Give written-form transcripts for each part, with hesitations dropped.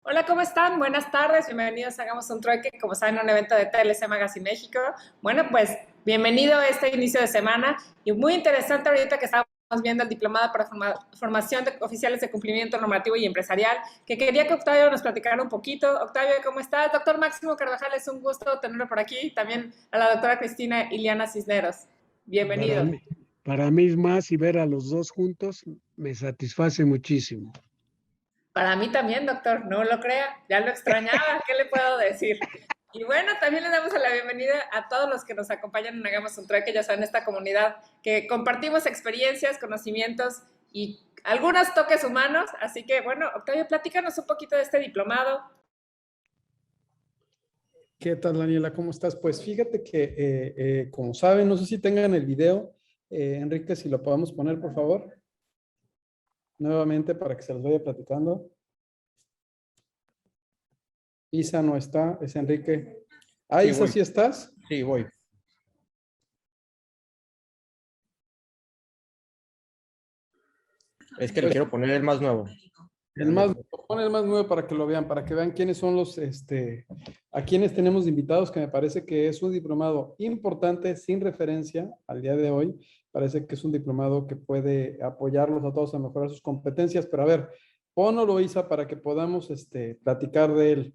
Hola, ¿cómo están? Buenas tardes, bienvenidos a Hagamos un Trueque, como saben, un evento de TLC Magazine México. Bueno, pues bienvenido a este inicio de semana y muy interesante ahorita que estamos viendo el diplomado para formación de oficiales de cumplimiento normativo y empresarial, que quería que Octavio nos platicara un poquito. Octavio, ¿cómo estás? Doctor Máximo Carvajal, es un gusto tenerlo por aquí. También a la doctora Cristina Iliana Cisneros. Para Bienvenido. mí, para mí es más, y ver a los dos juntos me satisface muchísimo. Para mí también, doctor, no lo crea, ya lo extrañaba, ¿qué le puedo decir? Y bueno, también le damos la bienvenida a todos los que nos acompañan en Hagamos un Trueque, ya saben, esta comunidad que compartimos experiencias, conocimientos y algunos toques humanos. Así que, bueno, Octavio, platícanos un poquito de este diplomado. ¿Qué tal, Daniela? ¿Cómo estás? Pues fíjate que, como saben, no sé si tengan el video. Enrique, si lo podemos poner, por favor, nuevamente para que se los vaya platicando. Isa no está, es Enrique. Ah, Sí, Isa, voy. ¿sí estás? Sí, voy. Es que le Pues, quiero poner el más nuevo. pon el más nuevo para que lo vean, para que vean quiénes son a quienes tenemos de invitados, que me parece que es un diplomado importante, sin referencia al día de hoy. Parece que es un diplomado que puede apoyarlos a todos a mejorar sus competencias, pero a ver, ponlo, Isa, para que podamos platicar de él.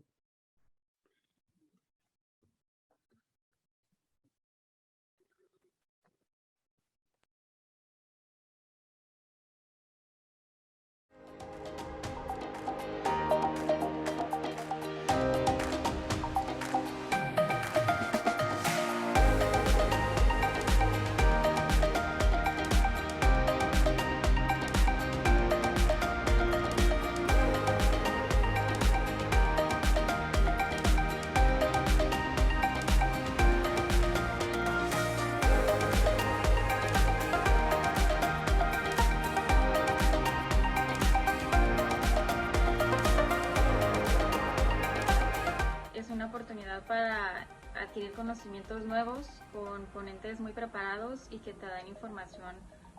Es una oportunidad para adquirir conocimientos nuevos con ponentes muy preparados y que te dan información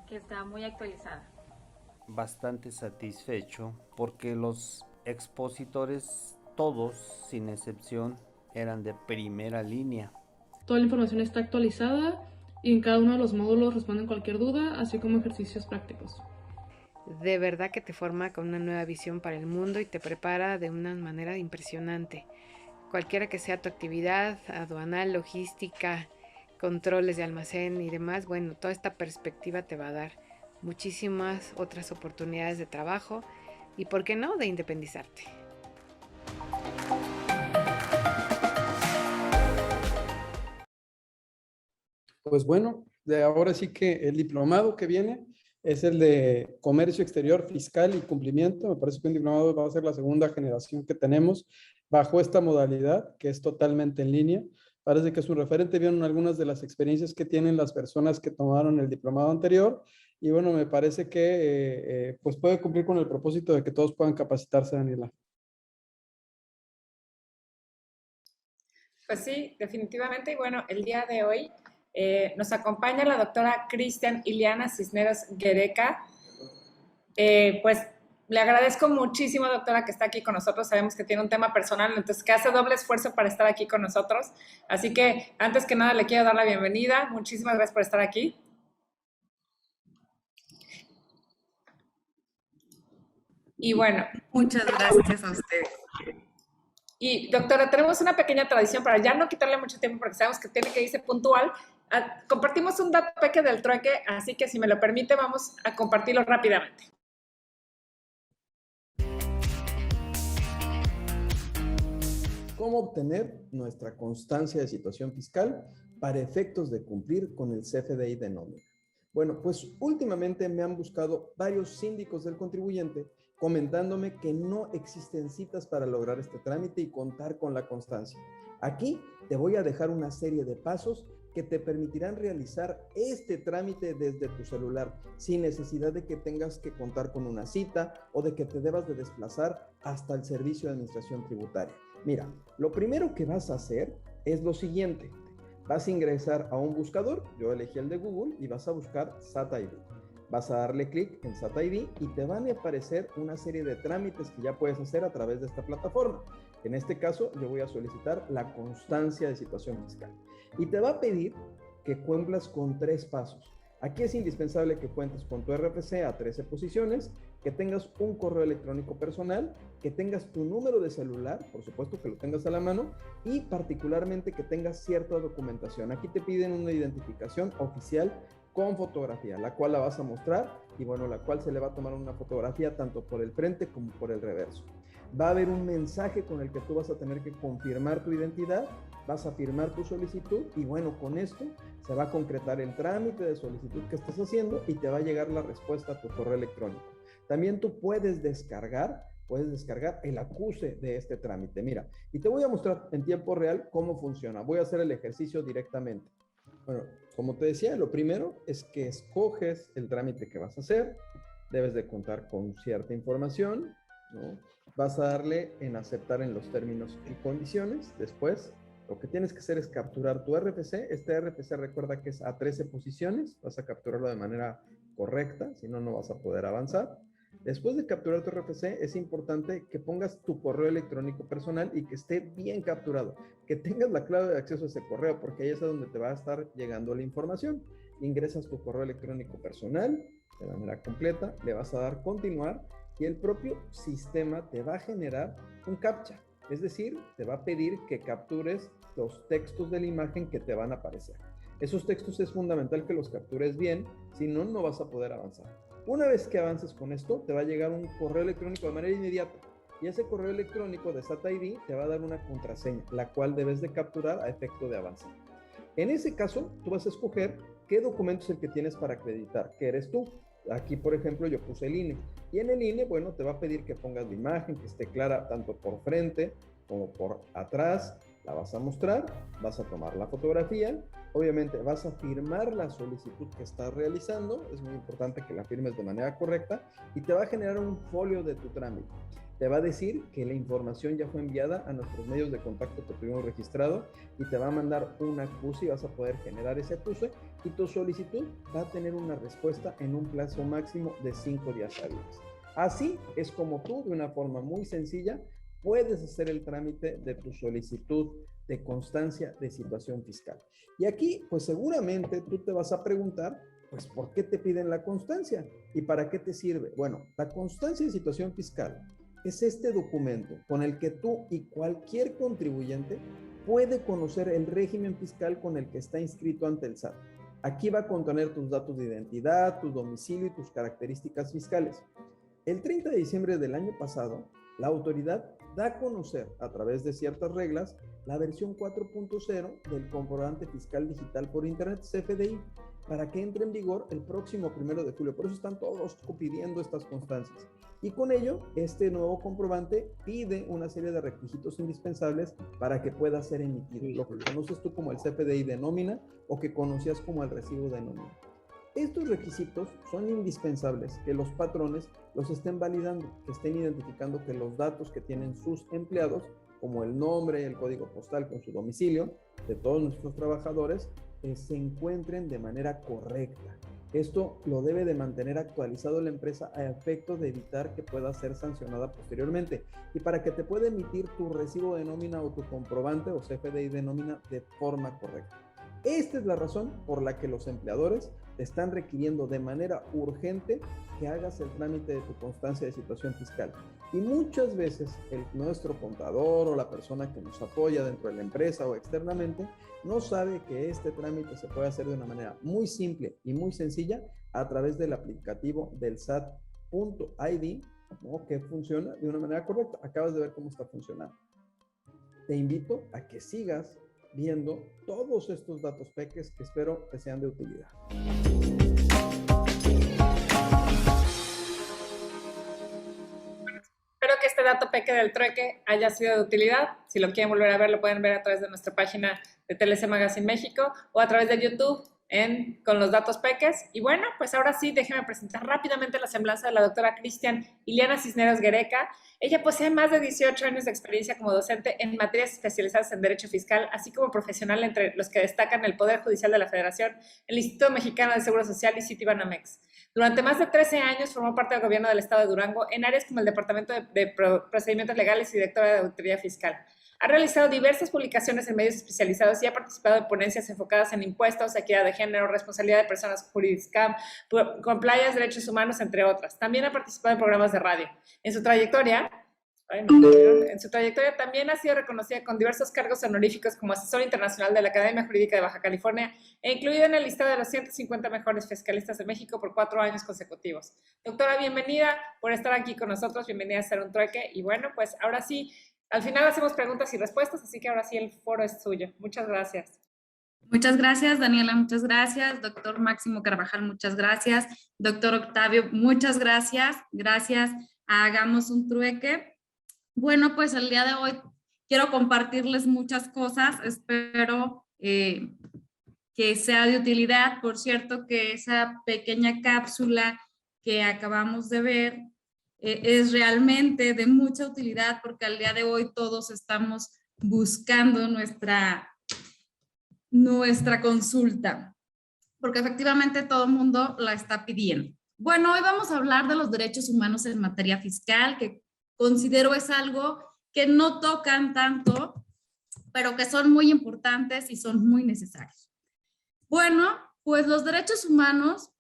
que está muy actualizada. Bastante satisfecho porque los expositores, todos sin excepción, eran de primera línea. Toda la información está actualizada y en cada uno de los módulos responden cualquier duda, así como ejercicios prácticos. De verdad que te forma con una nueva visión para el mundo y te prepara de una manera impresionante. Cualquiera que sea tu actividad, aduanal, logística, controles de almacén y demás, bueno, toda esta perspectiva te va a dar muchísimas otras oportunidades de trabajo y, ¿por qué no?, de independizarte. Pues bueno, de ahora sí que el diplomado que viene es el de Comercio Exterior, Fiscal y Cumplimiento. Me parece que un diplomado va a ser la segunda generación que tenemos bajo esta modalidad, que es totalmente en línea. Parece que es un referente. Vieron algunas de las experiencias que tienen las personas que tomaron el diplomado anterior. Y bueno, me parece que pues puede cumplir con el propósito de que todos puedan capacitarse, Daniela. Pues sí, definitivamente. Y bueno, el día de hoy nos acompaña la doctora Cristian Iliana Cisneros Guereca. Pues le agradezco muchísimo, doctora, que está aquí con nosotros. Sabemos que tiene un tema personal, entonces que hace doble esfuerzo para estar aquí con nosotros. Así que, antes que nada, le quiero dar la bienvenida. Muchísimas gracias por estar aquí. Y bueno. Muchas gracias a ustedes. Y doctora, tenemos una pequeña tradición para ya no quitarle mucho tiempo porque sabemos que tiene que irse puntual. Compartimos un dato peque del trueque, así que si me lo permite vamos a compartirlo rápidamente. ¿Cómo obtener nuestra constancia de situación fiscal para efectos de cumplir con el CFDI de nómina? Bueno, pues últimamente me han buscado varios síndicos del contribuyente comentándome que no existen citas para lograr este trámite y contar con la constancia. Aquí te voy a dejar una serie de pasos que te permitirán realizar este trámite desde tu celular sin necesidad de que tengas que contar con una cita o de que te debas de desplazar hasta el Servicio de Administración Tributaria. Mira, lo primero que vas a hacer es lo siguiente. Vas a ingresar a un buscador, yo elegí el de Google, y vas a buscar SAT ID. Vas a darle clic en SAT ID y te van a aparecer una serie de trámites que ya puedes hacer a través de esta plataforma. En este caso, yo voy a solicitar la constancia de situación fiscal. Y te va a pedir que cumplas con 3 pasos. Aquí es indispensable que cuentes con tu RFC a 13 posiciones, que tengas un correo electrónico personal, que tengas tu número de celular, por supuesto que lo tengas a la mano, y particularmente que tengas cierta documentación. Aquí te piden una identificación oficial con fotografía, la cual la vas a mostrar y bueno, la cual se le va a tomar una fotografía tanto por el frente como por el reverso. Va a haber un mensaje con el que tú vas a tener que confirmar tu identidad, vas a firmar tu solicitud y bueno, con esto se va a concretar el trámite de solicitud que estás haciendo y te va a llegar la respuesta a tu correo electrónico. También tú puedes descargar el acuse de este trámite. Mira, y te voy a mostrar en tiempo real cómo funciona. Voy a hacer el ejercicio directamente. Bueno, como te decía, lo primero es que escoges el trámite que vas a hacer. Debes de contar con cierta información, ¿no? Vas a darle en aceptar en los términos y condiciones. Después, lo que tienes que hacer es capturar tu RFC. Este RFC recuerda que es a 13 posiciones. Vas a capturarlo de manera correcta, si no, no vas a poder avanzar. Después de capturar tu RFC, es importante que pongas tu correo electrónico personal y que esté bien capturado, que tengas la clave de acceso a ese correo, porque ahí es donde te va a estar llegando la información. Ingresas tu correo electrónico personal de manera completa, le vas a dar continuar y el propio sistema te va a generar un captcha, es decir, te va a pedir que captures los textos de la imagen que te van a aparecer. Esos textos es fundamental que los captures bien, si no, no vas a poder avanzar. Una vez que avances con esto, te va a llegar un correo electrónico de manera inmediata y ese correo electrónico de SAT ID te va a dar una contraseña, la cual debes de capturar a efecto de avanzar. En ese caso, tú vas a escoger qué documento es el que tienes para acreditar, que eres tú. Aquí, por ejemplo, yo puse el INE. Y en el INE, bueno, te va a pedir que pongas la imagen, que esté clara tanto por frente como por atrás. La vas a mostrar, vas a tomar la fotografía. Obviamente vas a firmar la solicitud que estás realizando. Es muy importante que la firmes de manera correcta. Y te va a generar un folio de tu trámite. Te va a decir que la información ya fue enviada a nuestros medios de contacto que tuvimos registrado y te va a mandar un acuse y vas a poder generar ese acuse y tu solicitud va a tener una respuesta en un plazo máximo de 5 días hábiles. Así es como tú, de una forma muy sencilla, puedes hacer el trámite de tu solicitud de constancia de situación fiscal. Y aquí, pues seguramente tú te vas a preguntar, pues, ¿por qué te piden la constancia? ¿Y para qué te sirve? Bueno, la constancia de situación fiscal es este documento con el que tú y cualquier contribuyente puede conocer el régimen fiscal con el que está inscrito ante el SAT. Aquí va a contener tus datos de identidad, tu domicilio y tus características fiscales. El 30 de diciembre del año pasado, la autoridad da a conocer a través de ciertas reglas la versión 4.0 del comprobante fiscal digital por internet, CFDI, para que entre en vigor el próximo 1 de julio. Por eso están todos pidiendo estas constancias. Y con ello, este nuevo comprobante pide una serie de requisitos indispensables para que pueda ser emitido, lo que conoces tú como el CFDI de nómina o que conocías como el recibo de nómina. Estos requisitos son indispensables que los patrones los estén validando, que estén identificando que los datos que tienen sus empleados, como el nombre, el código postal con su domicilio de todos nuestros trabajadores, se encuentren de manera correcta. Esto lo debe de mantener actualizado la empresa a efecto de evitar que pueda ser sancionada posteriormente y para que te pueda emitir tu recibo de nómina o tu comprobante o CFDI de nómina de forma correcta. Esta es la razón por la que los empleadores te están requiriendo de manera urgente que hagas el trámite de tu constancia de situación fiscal. Y muchas veces nuestro contador o la persona que nos apoya dentro de la empresa o externamente no sabe que este trámite se puede hacer de una manera muy simple y muy sencilla a través del aplicativo del SAT.id, ¿no? Que funciona de una manera correcta. Acabas de ver cómo está funcionando. Te invito a que sigas viendo todos estos datos peques que espero que sean de utilidad. Espero que este dato peque del trueque haya sido de utilidad. Si lo quieren volver a ver, lo pueden ver a través de nuestra página de TLC Magazine México o a través de YouTube. con los datos peques. Y bueno, pues ahora sí, déjeme presentar rápidamente la semblanza de la doctora Cristian Iliana Cisneros Guereca. Ella posee más de 18 años de experiencia como docente en materias especializadas en Derecho Fiscal, así como profesional entre los que destacan el Poder Judicial de la Federación, el Instituto Mexicano de Seguro Social y Citibanamex. Durante más de 13 años formó parte del gobierno del Estado de Durango en áreas como el Departamento de Procedimientos Legales y directora de Auditoría Fiscal. Ha realizado diversas publicaciones en medios especializados y ha participado en ponencias enfocadas en impuestos, equidad de género, responsabilidad de personas jurídicas, compliance, derechos humanos, entre otras. También ha participado en programas de radio. En su trayectoria también ha sido reconocida con diversos cargos honoríficos como asesor internacional de la Academia Jurídica de Baja California e incluida en el listado de los 150 mejores fiscalistas de México por 4 años consecutivos. Doctora, bienvenida por estar aquí con nosotros, bienvenida a Hacer un Trueque. Y bueno, pues ahora sí, al final hacemos preguntas y respuestas, así que ahora sí el foro es suyo. Muchas gracias. Muchas gracias, Daniela, muchas gracias. Doctor Máximo Carvajal, muchas gracias. Doctor Octavio, muchas gracias. Gracias a Hagamos un Trueque. Bueno, pues el día de hoy quiero compartirles muchas cosas. Espero que sea de utilidad. Por cierto, que esa pequeña cápsula que acabamos de ver es realmente de mucha utilidad porque al día de hoy todos estamos buscando nuestra consulta, porque efectivamente todo el mundo la está pidiendo. Bueno, hoy vamos a hablar de los derechos humanos en materia fiscal, que considero es algo que no tocan tanto, pero que son muy importantes y son muy necesarios. Bueno, pues los derechos humanos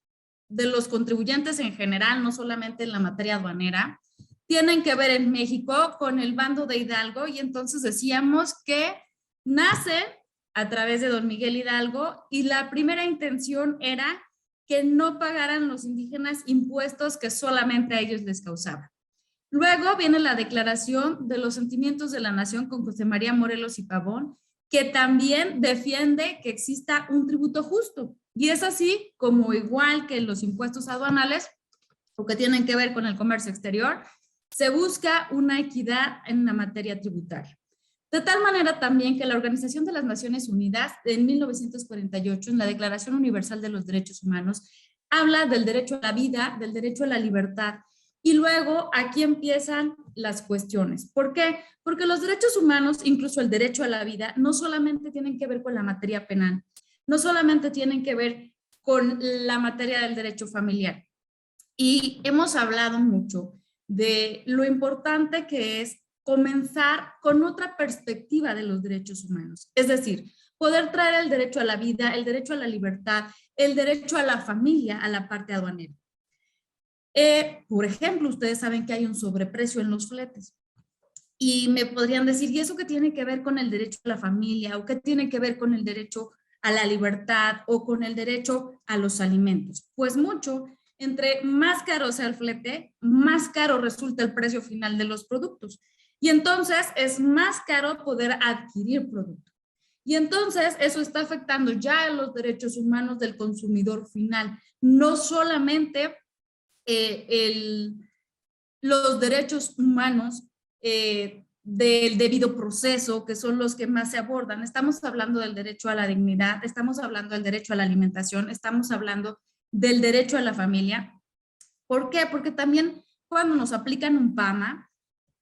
de los contribuyentes en general, no solamente en la materia aduanera, tienen que ver en México con el bando de Hidalgo, y entonces decíamos que nace a través de don Miguel Hidalgo y la primera intención era que no pagaran los indígenas impuestos que solamente a ellos les causaban. Luego viene la Declaración de los Sentimientos de la Nación con José María Morelos y Pavón, que también defiende que exista un tributo justo. Y es así como, igual que los impuestos aduanales o que tienen que ver con el comercio exterior, se busca una equidad en la materia tributaria. De tal manera también que la Organización de las Naciones Unidas en 1948, en la Declaración Universal de los Derechos Humanos, habla del derecho a la vida, del derecho a la libertad. Y luego aquí empiezan las cuestiones. ¿Por qué? Porque los derechos humanos, incluso el derecho a la vida, no solamente tienen que ver con la materia penal, no solamente tienen que ver con la materia del derecho familiar. Y hemos hablado mucho de lo importante que es comenzar con otra perspectiva de los derechos humanos. Es decir, poder traer el derecho a la vida, el derecho a la libertad, el derecho a la familia a la parte aduanera. Por ejemplo, ustedes saben que hay un sobreprecio en los fletes. Y me podrían decir, ¿y eso qué tiene que ver con el derecho a la familia? ¿O qué tiene que ver con el derecho a la libertad o con el derecho a los alimentos? Pues mucho. Entre más caro sea el flete, más caro resulta el precio final de los productos. Y entonces es más caro poder adquirir producto. Y entonces eso está afectando ya a los derechos humanos del consumidor final. No solamente los derechos humanos del debido proceso, que son los que más se abordan. Estamos hablando del derecho a la dignidad, estamos hablando del derecho a la alimentación, estamos hablando del derecho a la familia. ¿Por qué? Porque también cuando nos aplican un PAMA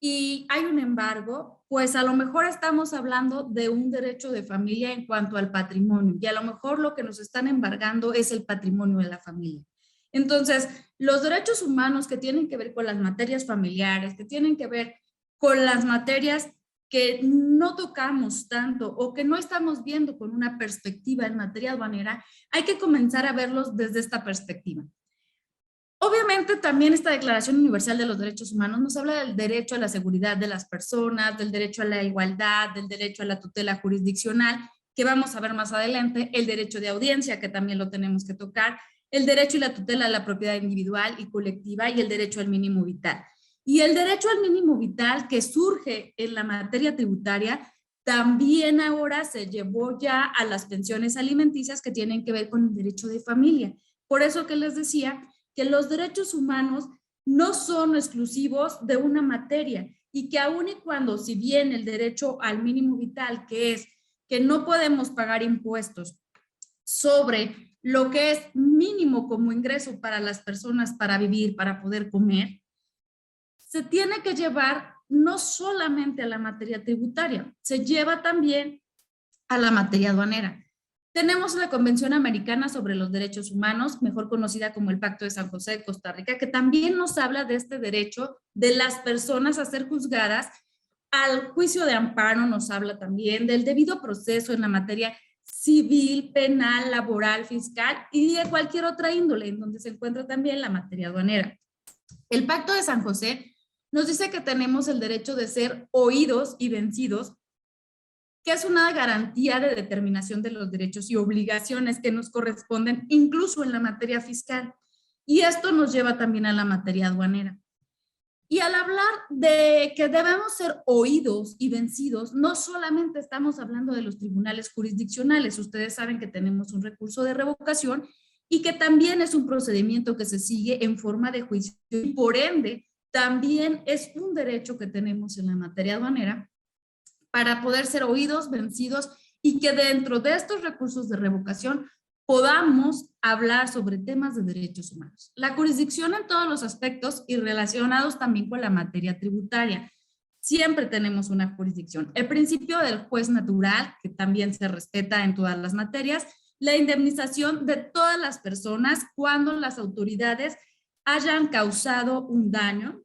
y hay un embargo, pues a lo mejor estamos hablando de un derecho de familia en cuanto al patrimonio, y a lo mejor lo que nos están embargando es el patrimonio de la familia. Entonces, los derechos humanos que tienen que ver con las materias familiares, que tienen que ver con las materias que no tocamos tanto o que no estamos viendo con una perspectiva en materia aduanera, hay que comenzar a verlos desde esta perspectiva. Obviamente también esta Declaración Universal de los Derechos Humanos nos habla del derecho a la seguridad de las personas, del derecho a la igualdad, del derecho a la tutela jurisdiccional, que vamos a ver más adelante, el derecho de audiencia, que también lo tenemos que tocar, el derecho y la tutela a la propiedad individual y colectiva y el derecho al mínimo vital. Y el derecho al mínimo vital que surge en la materia tributaria también ahora se llevó ya a las pensiones alimenticias que tienen que ver con el derecho de familia. Por eso que les decía que los derechos humanos no son exclusivos de una materia y que aun y cuando, si bien el derecho al mínimo vital, que es que no podemos pagar impuestos sobre lo que es mínimo como ingreso para las personas para vivir, para poder comer, se tiene que llevar no solamente a la materia tributaria, se lleva también a la materia aduanera. Tenemos la Convención Americana sobre los Derechos Humanos, mejor conocida como el Pacto de San José de Costa Rica, que también nos habla de este derecho de las personas a ser juzgadas. Al juicio de amparo nos habla también del debido proceso en la materia civil, penal, laboral, fiscal y de cualquier otra índole, en donde se encuentra también la materia aduanera. El Pacto de San José nos dice que tenemos el derecho de ser oídos y vencidos, que es una garantía de determinación de los derechos y obligaciones que nos corresponden incluso en la materia fiscal. Y esto nos lleva también a la materia aduanera. Y al hablar de que debemos ser oídos y vencidos, no solamente estamos hablando de los tribunales jurisdiccionales, ustedes saben que tenemos un recurso de revocación y que también es un procedimiento que se sigue en forma de juicio y por ende también es un derecho que tenemos en la materia aduanera para poder ser oídos, vencidos y que dentro de estos recursos de revocación podamos hablar sobre temas de derechos humanos. La jurisdicción en todos los aspectos y relacionados también con la materia tributaria. Siempre tenemos una jurisdicción. El principio del juez natural, que también se respeta en todas las materias, la indemnización de todas las personas cuando las autoridades hayan causado un daño.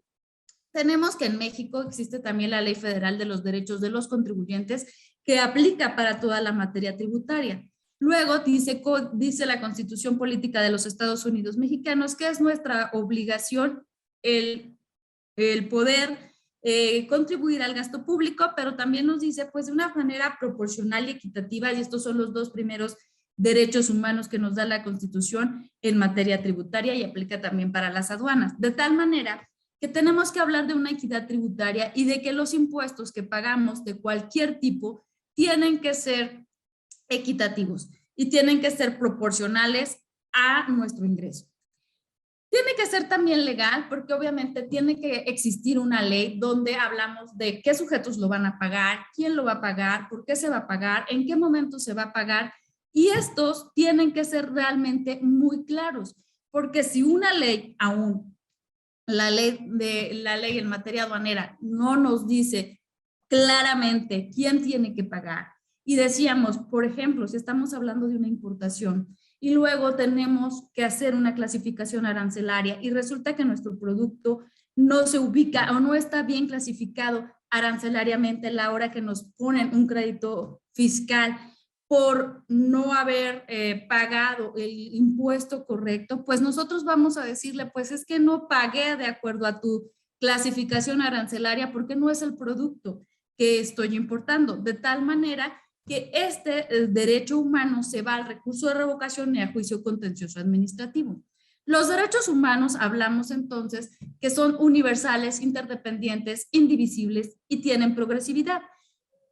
Tenemos que en México existe también la Ley Federal de los Derechos de los Contribuyentes que aplica para toda la materia tributaria. Luego dice la Constitución Política de los Estados Unidos Mexicanos que es nuestra obligación el poder contribuir al gasto público, pero también nos dice pues de una manera proporcional y equitativa, y estos son los dos primeros derechos humanos que nos da la Constitución en materia tributaria y aplica también para las aduanas, de tal manera que tenemos que hablar de una equidad tributaria y de que los impuestos que pagamos de cualquier tipo tienen que ser equitativos y tienen que ser proporcionales a nuestro ingreso. Tiene que ser también legal porque obviamente tiene que existir una ley donde hablamos de qué sujetos lo van a pagar, quién lo va a pagar, por qué se va a pagar, en qué momento se va a pagar, y estos tienen que ser realmente muy claros, porque si una ley aún la ley en materia aduanera no nos dice claramente quién tiene que pagar. Y decíamos, por ejemplo, si estamos hablando de una importación y luego tenemos que hacer una clasificación arancelaria y resulta que nuestro producto no se ubica o no está bien clasificado arancelariamente a la hora que nos ponen un crédito fiscal por no haber pagado el impuesto correcto, pues nosotros vamos a decirle, pues es que no pagué de acuerdo a tu clasificación arancelaria porque no es el producto que estoy importando, de tal manera que este derecho humano se va al recurso de revocación y a juicio contencioso administrativo. Los derechos humanos hablamos entonces que son universales, interdependientes, indivisibles y tienen progresividad.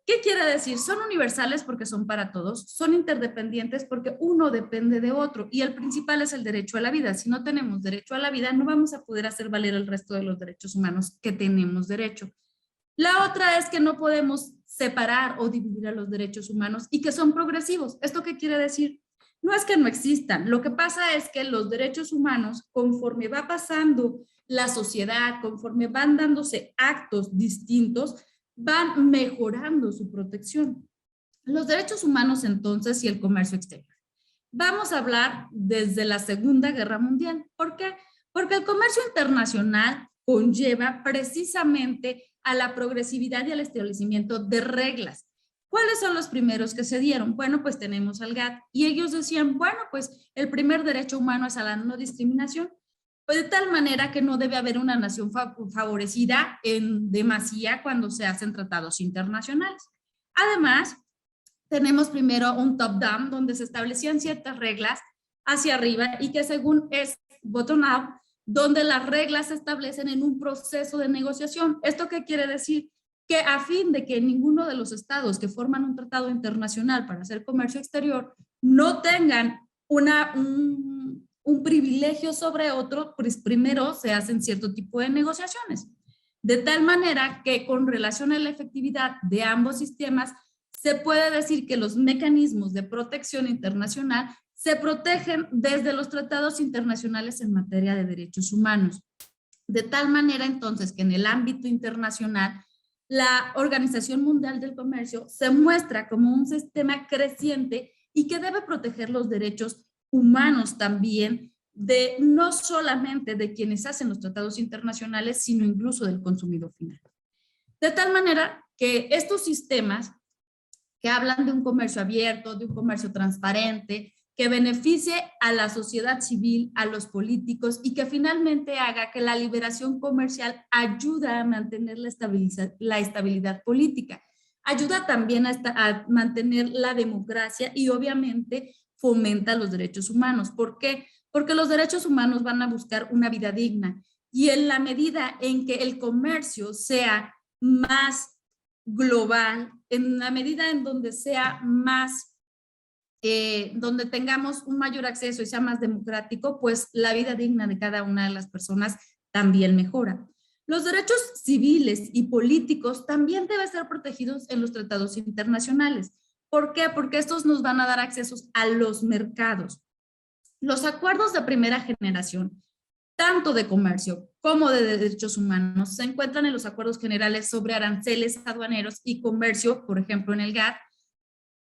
¿Qué quiere decir? Son universales porque son para todos, son interdependientes porque uno depende de otro y el principal es el derecho a la vida. Si no tenemos derecho a la vida, no vamos a poder hacer valer el resto de los derechos humanos que tenemos derecho. La otra es que no podemos separar o dividir a los derechos humanos y que son progresivos. ¿Esto qué quiere decir? No es que no existan, lo que pasa es que los derechos humanos, conforme va pasando la sociedad, conforme van dándose actos distintos, van mejorando su protección. Los derechos humanos entonces y el comercio exterior. Vamos a hablar desde la Segunda Guerra Mundial. ¿Por qué? Porque el comercio internacional conlleva precisamente a la progresividad y al establecimiento de reglas. ¿Cuáles son los primeros que se dieron? Bueno, pues tenemos al GATT y ellos decían, bueno, pues el primer derecho humano es a la no discriminación. Pues de tal manera que no debe haber una nación favorecida en demasía cuando se hacen tratados internacionales. Además, tenemos primero un top-down donde se establecían ciertas reglas hacia arriba y que según es bottom-up, donde las reglas se establecen en un proceso de negociación. ¿Esto qué quiere decir? Que a fin de que ninguno de los estados que forman un tratado internacional para hacer comercio exterior no tengan un privilegio sobre otro, pues primero se hacen cierto tipo de negociaciones. De tal manera que con relación a la efectividad de ambos sistemas se puede decir que los mecanismos de protección internacional se protegen desde los tratados internacionales en materia de derechos humanos. De tal manera, entonces, que en el ámbito internacional, la Organización Mundial del Comercio se muestra como un sistema creciente y que debe proteger los derechos humanos también, de no solamente de quienes hacen los tratados internacionales, sino incluso del consumidor final. De tal manera que estos sistemas que hablan de un comercio abierto, de un comercio transparente, que beneficie a la sociedad civil, a los políticos y que finalmente haga que la liberación comercial ayude a mantener la estabilidad política. Ayuda también a mantener la democracia y obviamente fomenta los derechos humanos. ¿Por qué? Porque los derechos humanos van a buscar una vida digna y en la medida en que el comercio sea más global, en la medida en donde sea más donde tengamos un mayor acceso y sea más democrático, pues la vida digna de cada una de las personas también mejora. Los derechos civiles y políticos también deben ser protegidos en los tratados internacionales. ¿Por qué? Porque estos nos van a dar accesos a los mercados. Los acuerdos de primera generación, tanto de comercio como de derechos humanos, se encuentran en los acuerdos generales sobre aranceles aduaneros y comercio, por ejemplo en el GATT,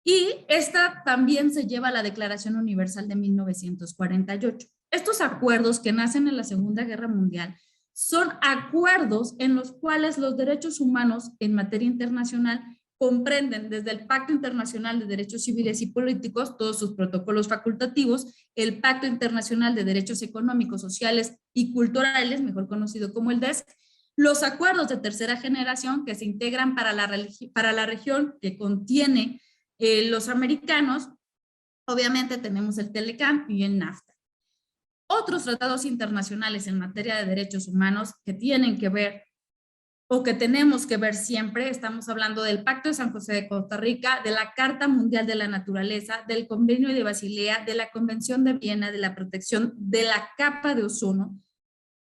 y esta también se lleva a la Declaración Universal de 1948. Estos acuerdos que nacen en la Segunda Guerra Mundial son acuerdos en los cuales los derechos humanos en materia internacional comprenden desde el Pacto Internacional de Derechos Civiles y Políticos, todos sus protocolos facultativos, el Pacto Internacional de Derechos Económicos, Sociales y Culturales, mejor conocido como el DESC, los acuerdos de tercera generación que se integran para la región que contiene los americanos, obviamente tenemos el Telecam y el NAFTA. Otros tratados internacionales en materia de derechos humanos que tienen que ver o que tenemos que ver siempre, estamos hablando del Pacto de San José de Costa Rica, de la Carta Mundial de la Naturaleza, del Convenio de Basilea, de la Convención de Viena, de la protección de la capa de ozono,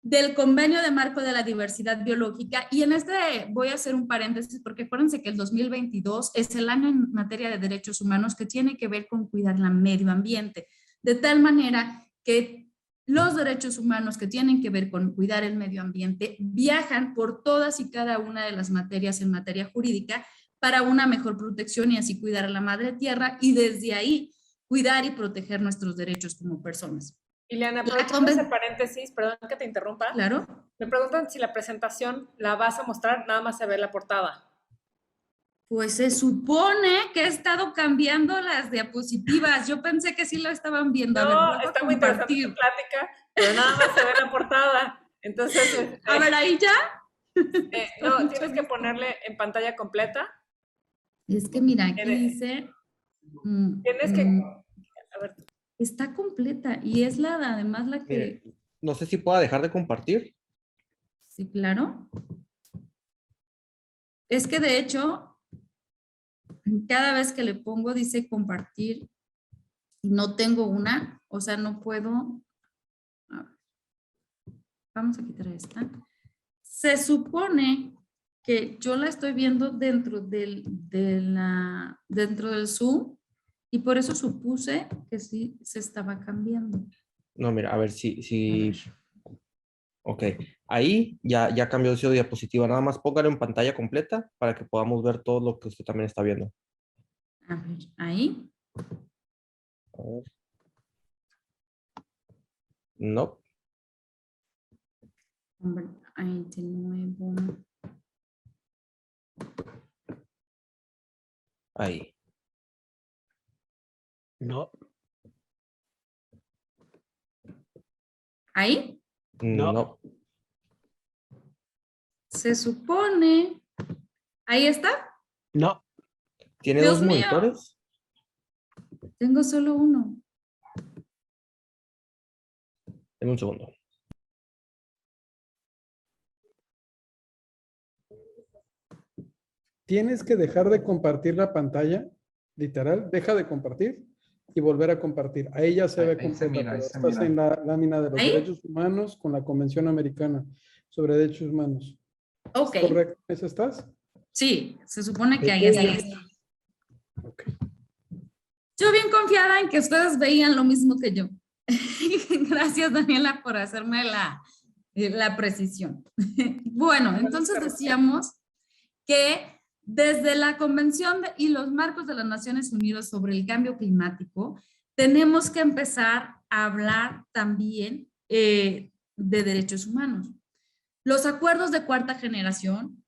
del Convenio de Marco de la Diversidad Biológica, y en este voy a hacer un paréntesis porque acuérdense que el 2022 es el año en materia de derechos humanos que tiene que ver con cuidar el medio ambiente, de tal manera que los derechos humanos que tienen que ver con cuidar el medio ambiente viajan por todas y cada una de las materias en materia jurídica para una mejor protección y así cuidar a la madre tierra y desde ahí cuidar y proteger nuestros derechos como personas. Ileana, aprovechando ese paréntesis, perdón que te interrumpa. Claro. Me preguntan si la presentación la vas a mostrar, nada más se ve la portada. Pues se supone que he estado cambiando las diapositivas. Yo pensé que sí lo estaban viendo. No, está muy interesante tu plática, pero nada más se ve la portada. Entonces, a ver, ahí ya. No, tienes que ponerle en pantalla completa. Es que mira, aquí dice. Tienes que. A ver. Está completa y es además la que... Mire, no sé si pueda dejar de compartir. Sí, claro. Es que de hecho, cada vez que le pongo dice compartir y no tengo una, o sea, no puedo... A ver. Vamos a quitar esta. Se supone que yo la estoy viendo dentro del Zoom. Y por eso supuse que sí se estaba cambiando. No, mira, a ver si... Ok, ahí ya cambió de diapositiva. Nada más póngale en pantalla completa para que podamos ver todo lo que usted también está viendo. A ver, ahí. A ver. No. Hombre, ahí de nuevo. Ahí. No. ¿Ahí? No. Se supone. ¿Ahí está? No. ¿Tiene Dios dos mío. monitores? Tengo solo uno. Deme un segundo. Tienes que dejar de compartir la pantalla, literal, deja de compartir y volver a compartir. Ahí ya se ve completa. Estás en la lámina de los derechos humanos con la Convención Americana sobre Derechos Humanos. Ok. ¿Es correcto? ¿Eso estás? Sí, se supone que ahí está. Yo bien confiada en que ustedes veían lo mismo que yo. Gracias, Daniela, por hacerme la precisión. Bueno, entonces decíamos que desde la Convención y los marcos de las Naciones Unidas sobre el cambio climático, tenemos que empezar a hablar también de derechos humanos. Los acuerdos de cuarta generación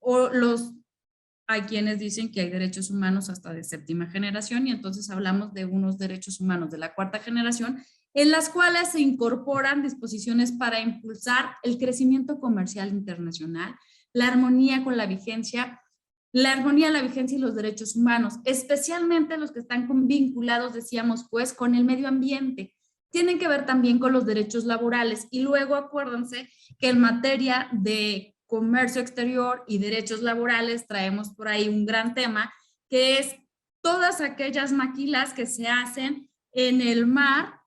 hay quienes dicen que hay derechos humanos hasta de séptima generación y entonces hablamos de unos derechos humanos de la cuarta generación en las cuales se incorporan disposiciones para impulsar el crecimiento comercial internacional, la armonía con la vigencia, la vigencia y los derechos humanos, especialmente los que están vinculados, decíamos, pues, con el medio ambiente. Tienen que ver también con los derechos laborales y luego acuérdense que en materia de comercio exterior y derechos laborales traemos por ahí un gran tema que es todas aquellas maquilas que se hacen en el mar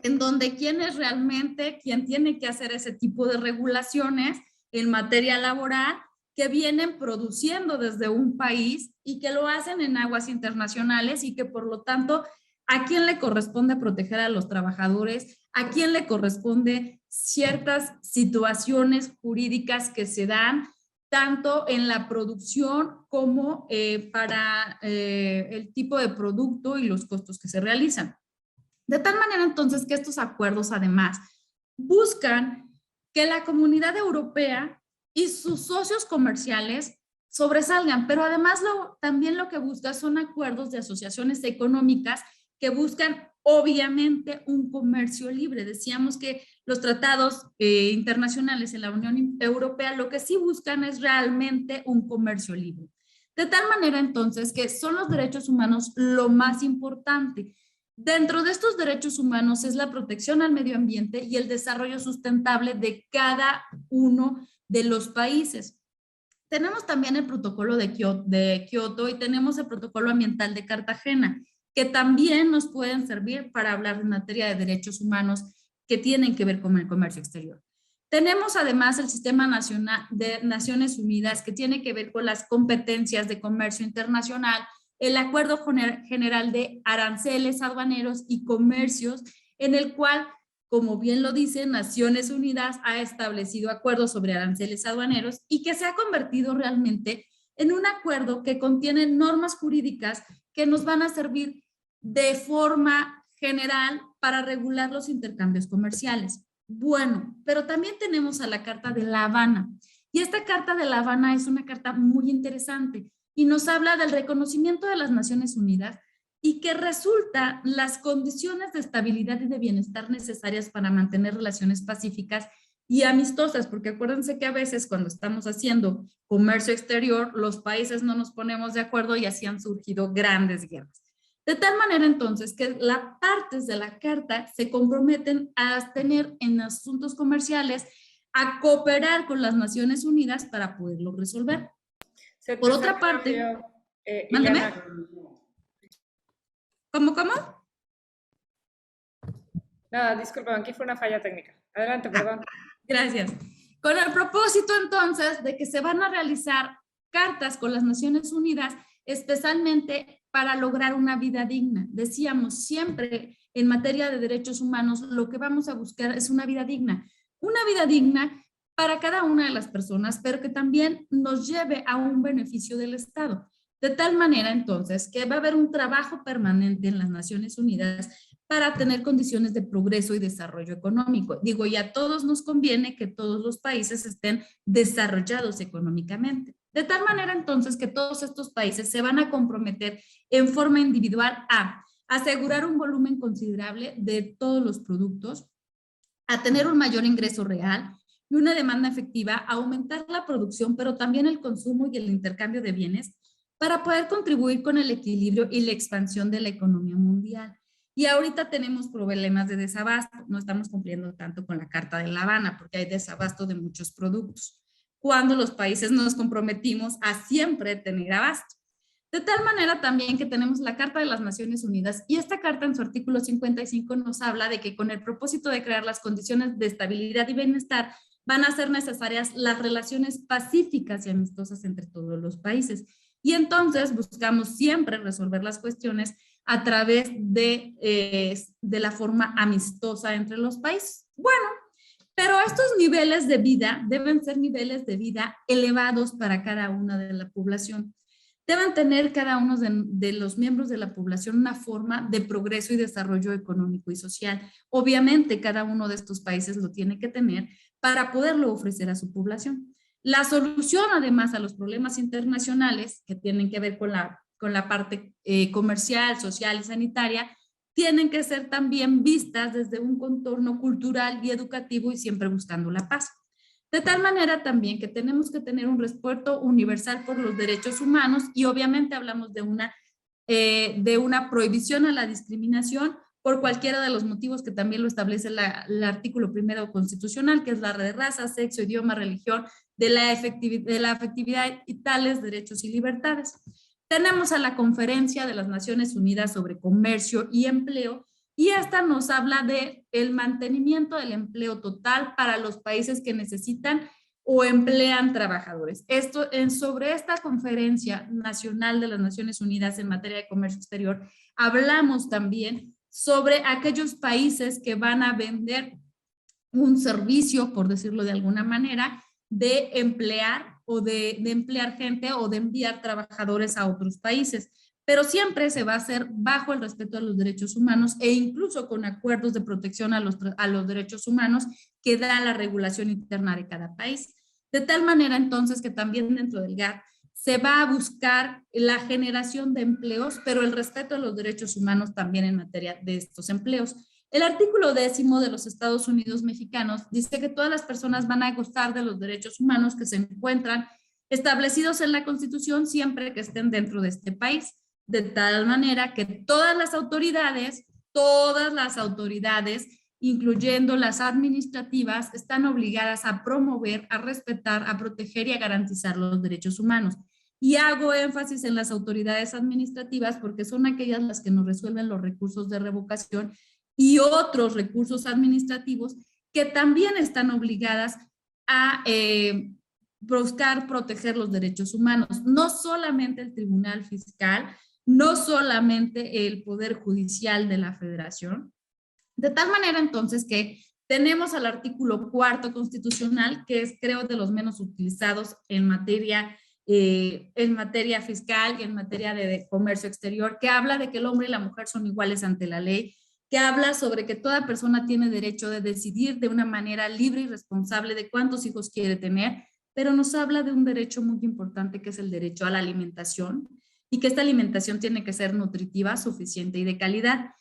en donde quien tiene que hacer ese tipo de regulaciones en materia laboral que vienen produciendo desde un país y que lo hacen en aguas internacionales y que por lo tanto a quién le corresponde proteger a los trabajadores, a quién le corresponde ciertas situaciones jurídicas que se dan tanto en la producción como para el tipo de producto y los costos que se realizan. De tal manera entonces que estos acuerdos además buscan que la comunidad europea y sus socios comerciales sobresalgan, pero además también lo que busca son acuerdos de asociaciones económicas que buscan obviamente un comercio libre. Decíamos que los tratados internacionales en la Unión Europea lo que sí buscan es realmente un comercio libre. De tal manera entonces que son los derechos humanos lo más importante. Dentro de estos derechos humanos es la protección al medio ambiente y el desarrollo sustentable de cada uno de los países. Tenemos también el protocolo de Kioto y tenemos el protocolo ambiental de Cartagena, que también nos pueden servir para hablar en materia de derechos humanos que tienen que ver con el comercio exterior. Tenemos además el Sistema Nacional de Naciones Unidas que tiene que ver con las competencias de comercio internacional, el Acuerdo General de Aranceles, Aduaneros y Comercios, en el cual, como bien lo dice, Naciones Unidas ha establecido acuerdos sobre aranceles aduaneros y que se ha convertido realmente en un acuerdo que contiene normas jurídicas que nos van a servir de forma general para regular los intercambios comerciales. Bueno, pero también tenemos a la Carta de La Habana. Y esta Carta de La Habana es una carta muy interesante y nos habla del reconocimiento de las Naciones Unidas y que resulta las condiciones de estabilidad y de bienestar necesarias para mantener relaciones pacíficas y amistosas, porque acuérdense que a veces cuando estamos haciendo comercio exterior, los países no nos ponemos de acuerdo y así han surgido grandes guerras. De tal manera entonces que las partes de la carta se comprometen a tener en asuntos comerciales, a cooperar con las Naciones Unidas para poderlo resolver. Por otra parte, mándame. ¿Cómo? Nada, disculpa, aquí fue una falla técnica. Adelante, perdón. Gracias. Con el propósito entonces de que se van a realizar cartas con las Naciones Unidas, especialmente para lograr una vida digna. Decíamos siempre en materia de derechos humanos, lo que vamos a buscar es una vida digna para cada una de las personas, pero que también nos lleve a un beneficio del Estado. De tal manera entonces que va a haber un trabajo permanente en las Naciones Unidas para tener condiciones de progreso y desarrollo económico. Digo, y a todos nos conviene que todos los países estén desarrollados económicamente. De tal manera entonces que todos estos países se van a comprometer en forma individual a asegurar un volumen considerable de todos los productos, a tener un mayor ingreso real y una demanda efectiva, a aumentar la producción, pero también el consumo y el intercambio de bienes para poder contribuir con el equilibrio y la expansión de la economía mundial. Y ahorita tenemos problemas de desabasto, no estamos cumpliendo tanto con la Carta de La Habana porque hay desabasto de muchos productos, cuando los países nos comprometimos a siempre tener abasto. De tal manera también que tenemos la Carta de las Naciones Unidas y esta carta en su artículo 55 nos habla de que con el propósito de crear las condiciones de estabilidad y bienestar van a ser necesarias las relaciones pacíficas y amistosas entre todos los países. Y entonces buscamos siempre resolver las cuestiones a través de la forma amistosa entre los países. Bueno, pero estos niveles de vida deben ser niveles de vida elevados para cada una de la población. Deben tener cada uno de los miembros de la población una forma de progreso y desarrollo económico y social. Obviamente, cada uno de estos países lo tiene que tener para poderlo ofrecer a su población. La solución, además, a los problemas internacionales que tienen que ver con la parte comercial, social y sanitaria, tienen que ser también vistas desde un contorno cultural y educativo y siempre buscando la paz. De tal manera también que tenemos que tener un respeto universal por los derechos humanos y obviamente hablamos de una prohibición a la discriminación por cualquiera de los motivos que también lo establece el artículo 1 constitucional, que es la de raza, sexo, idioma, religión, de la afectividad y tales derechos y libertades. Tenemos a la Conferencia de las Naciones Unidas sobre Comercio y Empleo, y esta nos habla de el mantenimiento del empleo total para los países que necesitan o emplean trabajadores. Sobre esta Conferencia Nacional de las Naciones Unidas en materia de comercio exterior, hablamos también sobre aquellos países que van a vender un servicio, por decirlo de alguna manera, de emplear o de emplear gente o de enviar trabajadores a otros países. Pero siempre se va a hacer bajo el respeto a los derechos humanos e incluso con acuerdos de protección a los derechos humanos que da la regulación interna de cada país. De tal manera entonces que también dentro del GATT se va a buscar la generación de empleos, pero el respeto a los derechos humanos también en materia de estos empleos. El artículo 10 de los Estados Unidos mexicanos dice que todas las personas van a gozar de los derechos humanos que se encuentran establecidos en la Constitución siempre que estén dentro de este país. De tal manera que todas las autoridades, incluyendo las administrativas, están obligadas a promover, a respetar, a proteger y a garantizar los derechos humanos. Y hago énfasis en las autoridades administrativas porque son aquellas las que nos resuelven los recursos de revocación y otros recursos administrativos que también están obligadas a buscar proteger los derechos humanos. No solamente el Tribunal Fiscal, no solamente el Poder Judicial de la Federación. De tal manera entonces que tenemos al artículo 4 constitucional, que es creo de los menos utilizados en materia fiscal y en materia de comercio exterior, que habla de que el hombre y la mujer son iguales ante la ley, que habla sobre que toda persona tiene derecho de decidir de una manera libre y responsable de cuántos hijos quiere tener, pero nos habla de un derecho muy importante que es el derecho a la alimentación, y que esta alimentación tiene que ser nutritiva, suficiente y de calidad.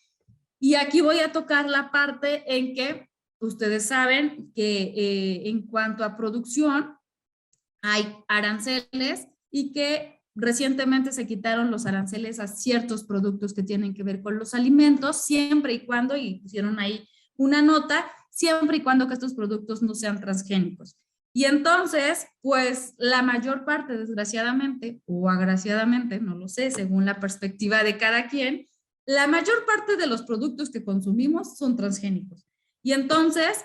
Y aquí voy a tocar la parte en que ustedes saben que en cuanto a producción hay aranceles y que recientemente se quitaron los aranceles a ciertos productos que tienen que ver con los alimentos, siempre y cuando, y pusieron ahí una nota, siempre y cuando que estos productos no sean transgénicos. Y entonces, pues la mayor parte, desgraciadamente o agraciadamente, no lo sé, según la perspectiva de cada quien, la mayor parte de los productos que consumimos son transgénicos. Y entonces,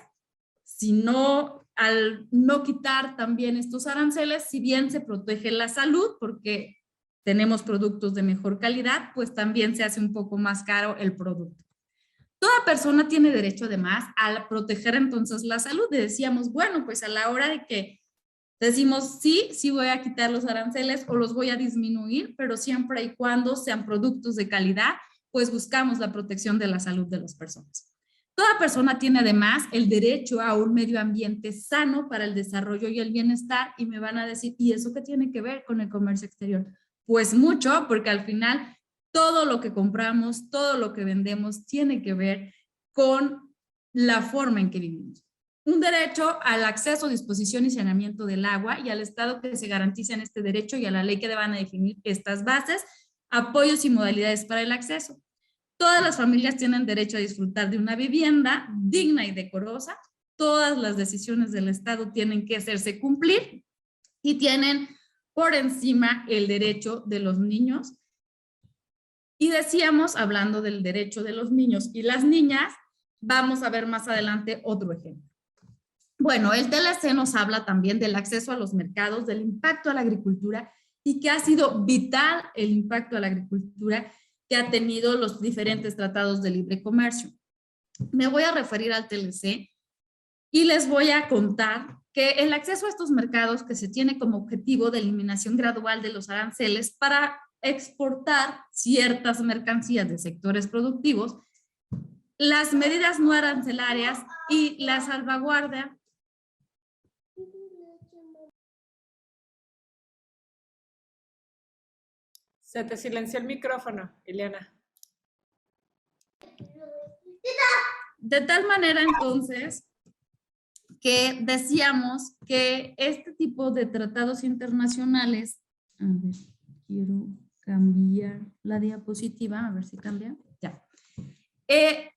al no quitar también estos aranceles, si bien se protege la salud, porque tenemos productos de mejor calidad, pues también se hace un poco más caro el producto. Toda persona tiene derecho además a proteger entonces la salud. Y decíamos, bueno, pues a la hora de que decimos sí voy a quitar los aranceles o los voy a disminuir, pero siempre y cuando sean productos de calidad, pues buscamos la protección de la salud de las personas. Toda persona tiene además el derecho a un medio ambiente sano para el desarrollo y el bienestar, y me van a decir, ¿y eso qué tiene que ver con el comercio exterior? Pues mucho, porque al final todo lo que compramos, todo lo que vendemos tiene que ver con la forma en que vivimos. Un derecho al acceso, disposición y saneamiento del agua y al Estado que se garanticen este derecho y a la ley que deban definir estas bases, apoyos y modalidades para el acceso. Todas las familias tienen derecho a disfrutar de una vivienda digna y decorosa. Todas las decisiones del Estado tienen que hacerse cumplir y tienen por encima el derecho de los niños. Y decíamos, hablando del derecho de los niños y las niñas, vamos a ver más adelante otro ejemplo. Bueno, el TLC nos habla también del acceso a los mercados, del impacto a la agricultura y que ha sido vital el impacto a la agricultura que ha tenido los diferentes tratados de libre comercio. Me voy a referir al TLC y les voy a contar que el acceso a estos mercados que se tiene como objetivo de eliminación gradual de los aranceles para exportar ciertas mercancías de sectores productivos, las medidas no arancelarias y la salvaguardia Se te silenció el micrófono, Ileana. de tal manera entonces que decíamos que este tipo de tratados internacionales, a ver, quiero cambiar la diapositiva, a ver si cambia, ya.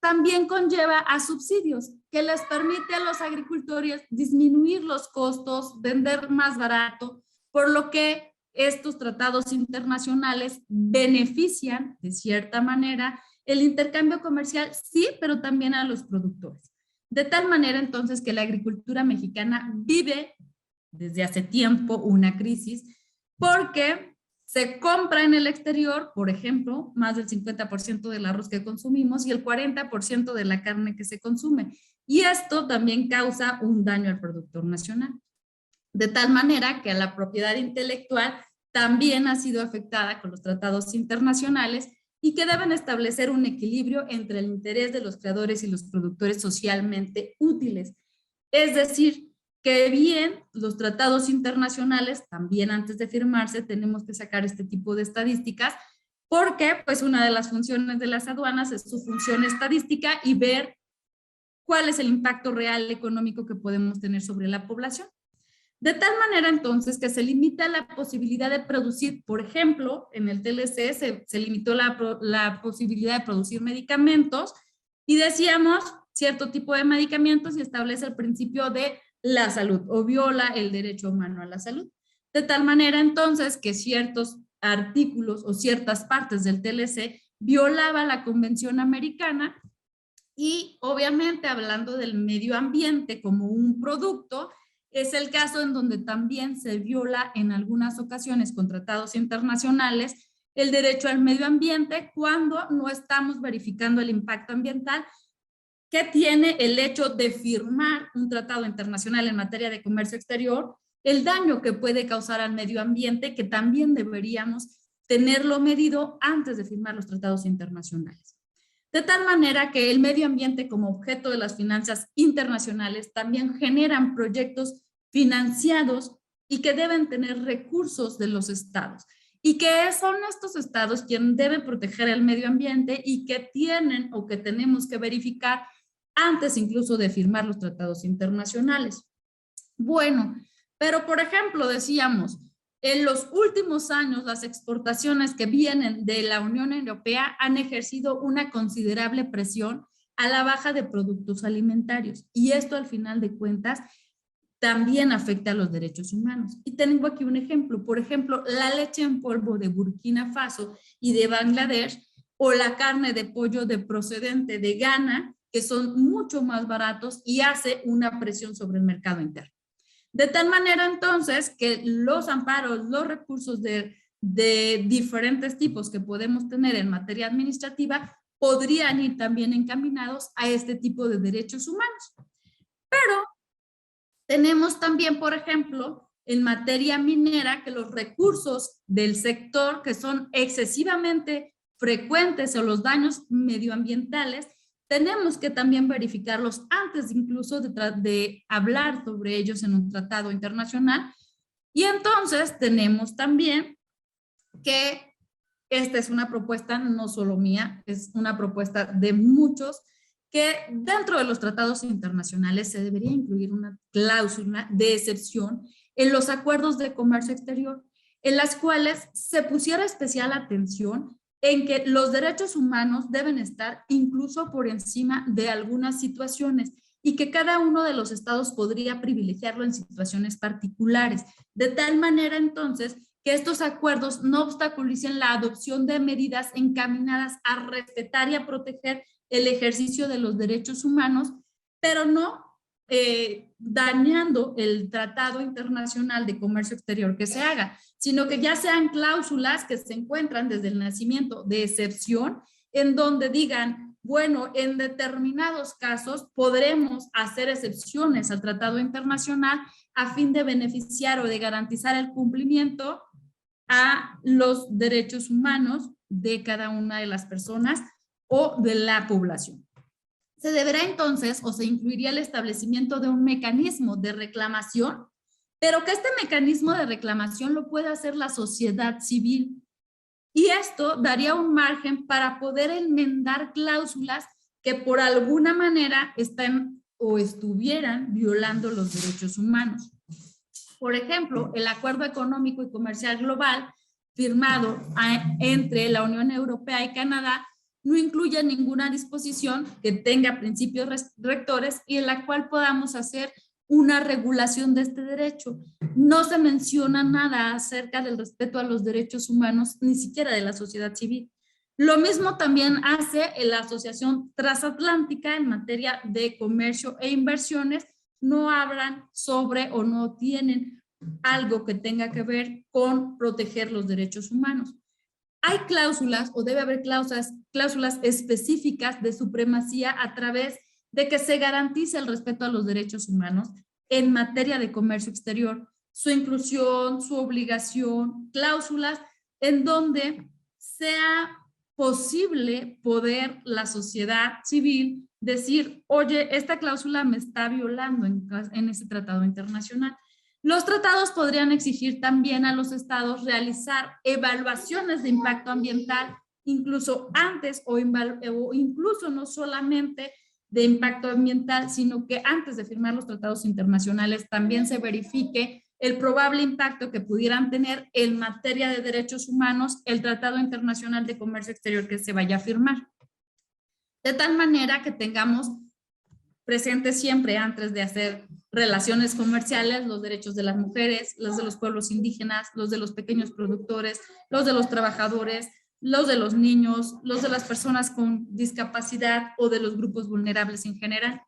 También conlleva a subsidios que les permite a los agricultores disminuir los costos, vender más barato, por lo que estos tratados internacionales benefician de cierta manera el intercambio comercial, sí, pero también a los productores. De tal manera entonces que la agricultura mexicana vive desde hace tiempo una crisis porque se compra en el exterior, por ejemplo, más del 50% del arroz que consumimos y el 40% de la carne que se consume. Y esto también causa un daño al productor nacional. De tal manera que la propiedad intelectual también ha sido afectada con los tratados internacionales y que deben establecer un equilibrio entre el interés de los creadores y los productores socialmente útiles. Es decir, que bien los tratados internacionales, también antes de firmarse, tenemos que sacar este tipo de estadísticas, porque pues una de las funciones de las aduanas es su función estadística y ver cuál es el impacto real económico que podemos tener sobre la población. De tal manera entonces que se limita la posibilidad de producir, por ejemplo, en el TLC se limitó la posibilidad de producir medicamentos y decíamos cierto tipo de medicamentos y establece el principio de la salud o viola el derecho humano a la salud. De tal manera entonces que ciertos artículos o ciertas partes del TLC violaba la Convención Americana y obviamente hablando del medio ambiente como un producto, es el caso en donde también se viola en algunas ocasiones con tratados internacionales el derecho al medio ambiente cuando no estamos verificando el impacto ambiental que tiene el hecho de firmar un tratado internacional en materia de comercio exterior, el daño que puede causar al medio ambiente, que también deberíamos tenerlo medido antes de firmar los tratados internacionales. De tal manera que el medio ambiente como objeto de las finanzas internacionales también generan proyectos financiados y que deben tener recursos de los estados. Y que son estos estados quienes deben proteger el medio ambiente y que tienen o que tenemos que verificar antes incluso de firmar los tratados internacionales. Bueno, pero por ejemplo decíamos, en los últimos años las exportaciones que vienen de la Unión Europea han ejercido una considerable presión a la baja de productos alimentarios y esto al final de cuentas también afecta a los derechos humanos. Y tengo aquí un ejemplo, por ejemplo, la leche en polvo de Burkina Faso y de Bangladesh o la carne de pollo de procedente de Ghana, que son mucho más baratos y hace una presión sobre el mercado interno. De tal manera entonces que los amparos, los recursos de diferentes tipos que podemos tener en materia administrativa podrían ir también encaminados a este tipo de derechos humanos. Pero tenemos también, por ejemplo, en materia minera, que los recursos del sector que son excesivamente frecuentes o los daños medioambientales, tenemos que también verificarlos antes incluso de hablar sobre ellos en un tratado internacional. Y entonces tenemos también que esta es una propuesta no solo mía, es una propuesta de muchos, que dentro de los tratados internacionales se debería incluir una cláusula de excepción en los acuerdos de comercio exterior, en las cuales se pusiera especial atención en que los derechos humanos deben estar incluso por encima de algunas situaciones y que cada uno de los estados podría privilegiarlo en situaciones particulares, de tal manera entonces que estos acuerdos no obstaculicen la adopción de medidas encaminadas a respetar y a proteger el ejercicio de los derechos humanos, pero no dañando el Tratado Internacional de Comercio Exterior que se haga, sino que ya sean cláusulas que se encuentran desde el nacimiento de excepción, en donde digan, bueno, en determinados casos podremos hacer excepciones al Tratado Internacional a fin de beneficiar o de garantizar el cumplimiento a los derechos humanos de cada una de las personas o de la población. Se deberá entonces, o se incluiría el establecimiento de un mecanismo de reclamación, pero que este mecanismo de reclamación lo puede hacer la sociedad civil. Y esto daría un margen para poder enmendar cláusulas que por alguna manera están o estuvieran violando los derechos humanos. Por ejemplo, el Acuerdo Económico y Comercial Global firmado entre la Unión Europea y Canadá no incluye ninguna disposición que tenga principios rectores y en la cual podamos hacer una regulación de este derecho. No se menciona nada acerca del respeto a los derechos humanos, ni siquiera de la sociedad civil. Lo mismo también hace la Asociación Transatlántica en materia de comercio e inversiones. No hablan sobre o no tienen algo que tenga que ver con proteger los derechos humanos. Hay cláusulas o debe haber cláusulas específicas de supremacía a través de que se garantice el respeto a los derechos humanos en materia de comercio exterior, su inclusión, su obligación, cláusulas en donde sea posible poder la sociedad civil decir, oye, esta cláusula me está violando en ese tratado internacional. Los tratados podrían exigir también a los estados realizar evaluaciones de impacto ambiental, incluso antes o incluso no solamente de impacto ambiental, sino que antes de firmar los tratados internacionales también se verifique el probable impacto que pudieran tener en materia de derechos humanos el Tratado Internacional de Comercio Exterior que se vaya a firmar. De tal manera que tengamos presente siempre antes de hacer relaciones comerciales los derechos de las mujeres, los de los pueblos indígenas, los de los pequeños productores, los de los trabajadores, los de los niños, los de las personas con discapacidad o de los grupos vulnerables en general.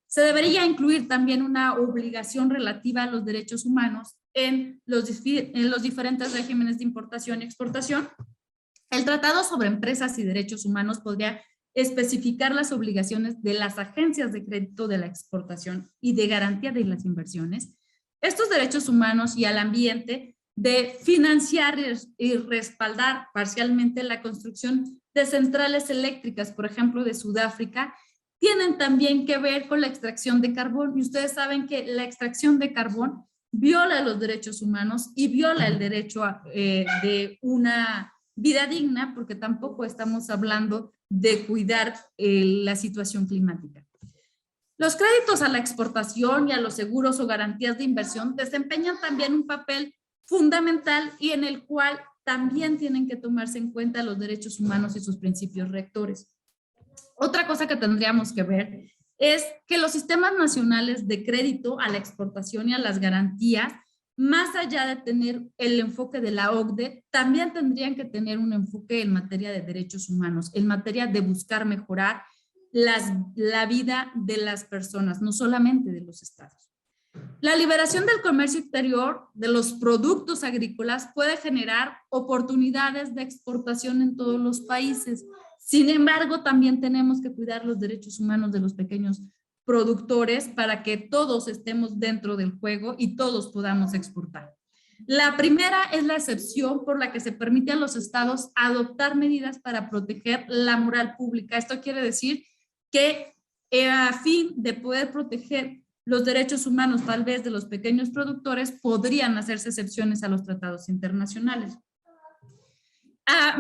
Se debería incluir también una obligación relativa a los derechos humanos en los diferentes regímenes de importación y exportación. El Tratado sobre Empresas y Derechos Humanos podría especificar las obligaciones de las agencias de crédito de la exportación y de garantía de las inversiones, estos derechos humanos y al ambiente, de financiar y respaldar parcialmente la construcción de centrales eléctricas, por ejemplo, de Sudáfrica, tienen también que ver con la extracción de carbón. Y ustedes saben que la extracción de carbón viola los derechos humanos y viola el derecho de una vida digna, porque tampoco estamos hablando de cuidar la situación climática. Los créditos a la exportación y a los seguros o garantías de inversión desempeñan también un papel fundamental y en el cual también tienen que tomarse en cuenta los derechos humanos y sus principios rectores. Otra cosa que tendríamos que ver es que los sistemas nacionales de crédito a la exportación y a las garantías, más allá de tener el enfoque de la OCDE, también tendrían que tener un enfoque en materia de derechos humanos, en materia de buscar mejorar la vida de las personas, no solamente de los estados. La liberación del comercio exterior de los productos agrícolas puede generar oportunidades de exportación en todos los países. Sin embargo, también tenemos que cuidar los derechos humanos de los pequeños productores para que todos estemos dentro del juego y todos podamos exportar. La primera es la excepción por la que se permite a los estados adoptar medidas para proteger la moral pública. Esto quiere decir que a fin de poder proteger los derechos humanos tal vez de los pequeños productores, podrían hacerse excepciones a los tratados internacionales.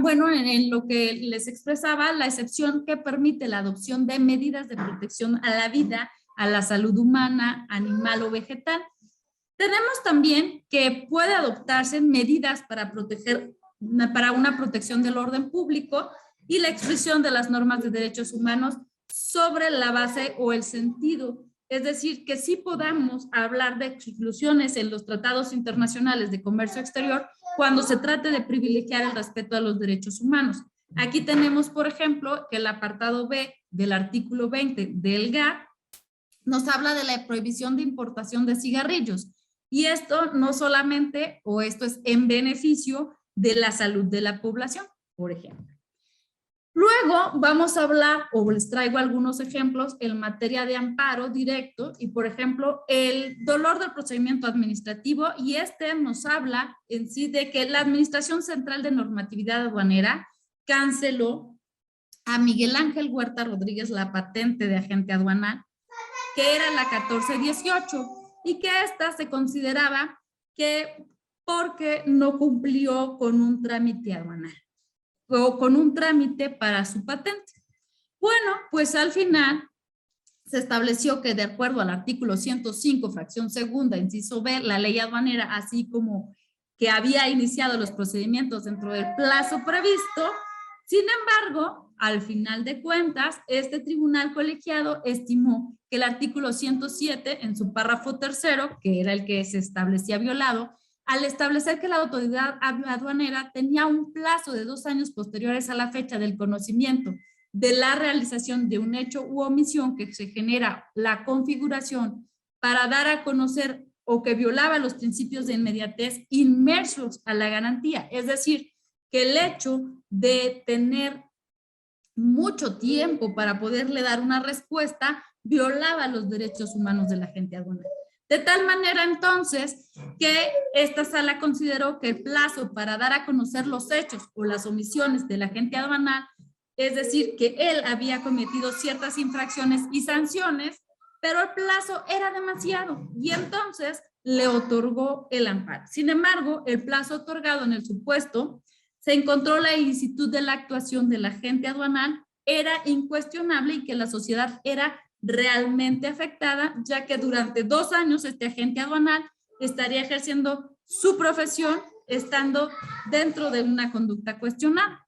Bueno, en lo que les expresaba, la excepción que permite la adopción de medidas de protección a la vida, a la salud humana, animal o vegetal. Tenemos también que puede adoptarse medidas para una protección del orden público y la expresión de las normas de derechos humanos sobre la base o el sentido. Es decir, que sí podamos hablar de exclusiones en los tratados internacionales de comercio exterior cuando se trate de privilegiar el respeto a los derechos humanos. Aquí tenemos, por ejemplo, que el apartado B del artículo 20 del GATT nos habla de la prohibición de importación de cigarrillos. Y esto no solamente, o esto es en beneficio de la salud de la población, por ejemplo. Luego vamos a hablar, o les traigo algunos ejemplos en materia de amparo directo y, por ejemplo, el dolor del procedimiento administrativo, y este nos habla en sí de que la Administración Central de Normatividad Aduanera canceló a Miguel Ángel Huerta Rodríguez la patente de agente aduanal, que era la 1418, y que esta se consideraba que porque no cumplió con un trámite aduanal o con un trámite para su patente. Bueno, pues al final se estableció que de acuerdo al artículo 105, fracción segunda, inciso B, la ley aduanera, así como que había iniciado los procedimientos dentro del plazo previsto, sin embargo, al final de cuentas, este tribunal colegiado estimó que el artículo 107, en su párrafo tercero, que era el que se establecía violado, al establecer que la autoridad aduanera tenía un plazo de 2 años posteriores a la fecha del conocimiento de la realización de un hecho u omisión que se genera la configuración para dar a conocer o que violaba los principios de inmediatez inmersos a la garantía. Es decir, que el hecho de tener mucho tiempo para poderle dar una respuesta violaba los derechos humanos de la agente aduanal. De tal manera entonces que esta sala consideró que el plazo para dar a conocer los hechos o las omisiones del agente aduanal, es decir, que él había cometido ciertas infracciones y sanciones, pero el plazo era demasiado y entonces le otorgó el amparo. Sin embargo, el plazo otorgado en el supuesto se encontró la ilicitud de la actuación del agente aduanal era incuestionable y que la sociedad era realmente afectada, ya que durante 2 años este agente aduanal estaría ejerciendo su profesión estando dentro de una conducta cuestionada.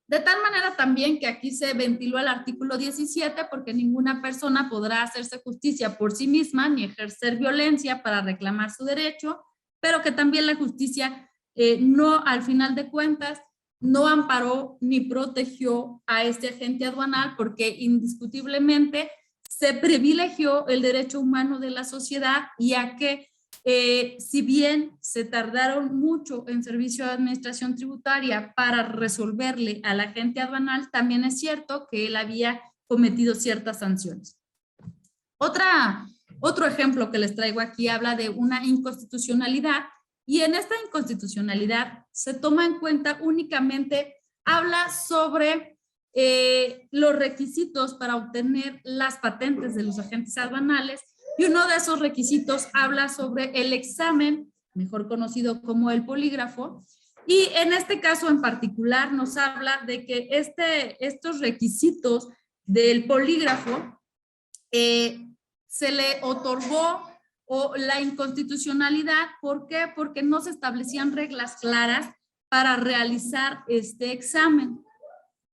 De tal manera también que aquí se ventiló el artículo 17 porque ninguna persona podrá hacerse justicia por sí misma ni ejercer violencia para reclamar su derecho, pero que también la justicia no, al final de cuentas, no amparó ni protegió a este agente aduanal porque indiscutiblemente se privilegió el derecho humano de la sociedad y a que si bien se tardaron mucho en servicio de administración tributaria para resolverle al agente aduanal, también es cierto que él había cometido ciertas sanciones. Otro ejemplo que les traigo aquí habla de una inconstitucionalidad. Y en esta inconstitucionalidad se toma en cuenta únicamente, habla sobre los requisitos para obtener las patentes de los agentes aduanales y uno de esos requisitos habla sobre el examen, mejor conocido como el polígrafo, y en este caso en particular nos habla de que estos requisitos del polígrafo se le otorgó o la inconstitucionalidad. ¿Por qué? Porque no se establecían reglas claras para realizar este examen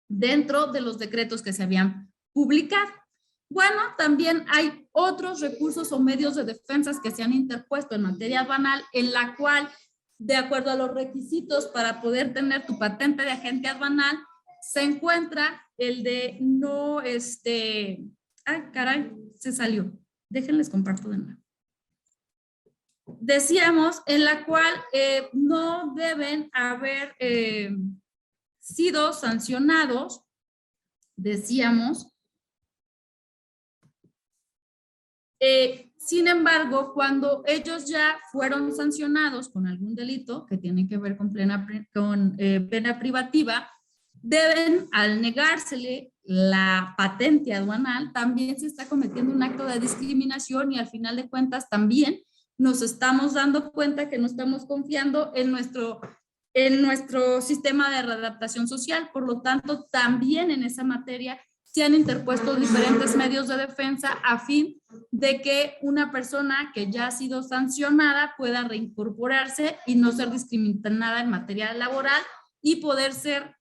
dentro de los decretos que se habían publicado. Bueno, también hay otros recursos o medios de defensa que se han interpuesto en materia aduanal en la cual, de acuerdo a los requisitos para poder tener tu patente de agente aduanal, se encuentra el de no, ay, caray, se salió. Déjenles comparto de nuevo. Decíamos, en la cual no deben haber sido sancionados, decíamos. Sin embargo, cuando ellos ya fueron sancionados con algún delito que tiene que ver con pena privativa, deben, al negársele la patente aduanal, también se está cometiendo un acto de discriminación y al final de cuentas también nos estamos dando cuenta que no estamos confiando en nuestro sistema de readaptación social. Por lo tanto, también en esa materia se han interpuesto diferentes medios de defensa a fin de que una persona que ya ha sido sancionada pueda reincorporarse y no ser discriminada en materia laboral y poder ser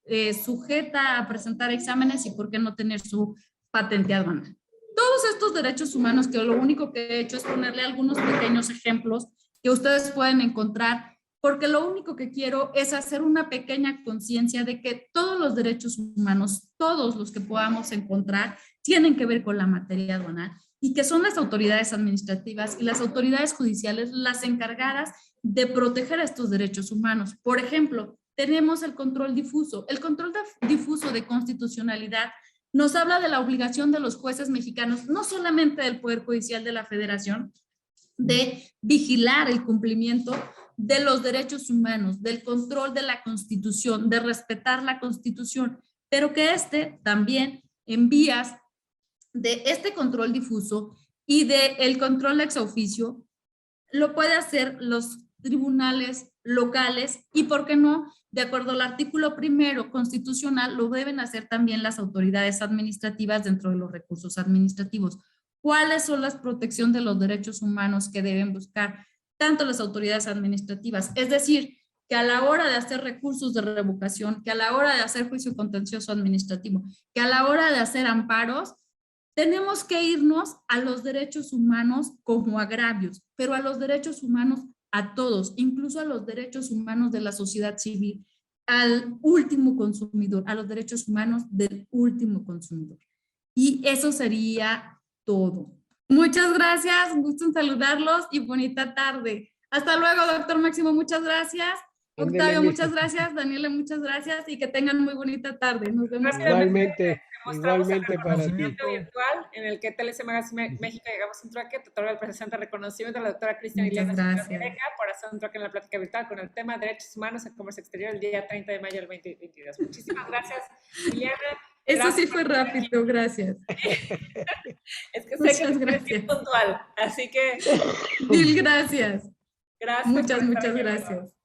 sujeta a presentar exámenes y por qué no tener su patente aduanal. Todos estos derechos humanos que lo único que he hecho es ponerle algunos pequeños ejemplos que ustedes pueden encontrar, porque lo único que quiero es hacer una pequeña conciencia de que todos los derechos humanos, todos los que podamos encontrar, tienen que ver con la materia aduanal y que son las autoridades administrativas y las autoridades judiciales las encargadas de proteger estos derechos humanos. Por ejemplo, tenemos el control difuso. El control difuso de constitucionalidad nos habla de la obligación de los jueces mexicanos, no solamente del Poder Judicial de la Federación, de vigilar el cumplimiento de los derechos humanos, del control de la Constitución, de respetar la Constitución, pero que también en vías de este control difuso y del control ex oficio lo puede hacer los tribunales locales y, ¿por qué no? De acuerdo al artículo 1 constitucional, lo deben hacer también las autoridades administrativas dentro de los recursos administrativos. ¿Cuáles son las protecciones de los derechos humanos que deben buscar tanto las autoridades administrativas? Es decir, que a la hora de hacer recursos de revocación, que a la hora de hacer juicio contencioso administrativo, que a la hora de hacer amparos, tenemos que irnos a los derechos humanos como agravios, pero a los derechos humanos a todos, incluso a los derechos humanos de la sociedad civil, al último consumidor, a los derechos humanos del último consumidor. Y eso sería todo. Muchas gracias, gusto en saludarlos y bonita tarde. Hasta luego, doctor Máximo, muchas gracias. Octavio, muchas gracias. Daniela, muchas gracias y que tengan muy bonita tarde. Nos vemos. Igualmente para ti. Virtual en el que TLC Magazine México llegamos a un trueque, te otorga el presente reconocimiento a la doctora Cristian Muchas Ileana gracias. por hacer un trueque en la plática virtual con el tema Derechos Humanos en Comercio Exterior el día 30 de mayo del 2022. Muchísimas gracias, Ileana. Eso sí fue rápido, gracias. Es que sé que es bien puntual, así que Mil gracias. gracias. Muchas gracias.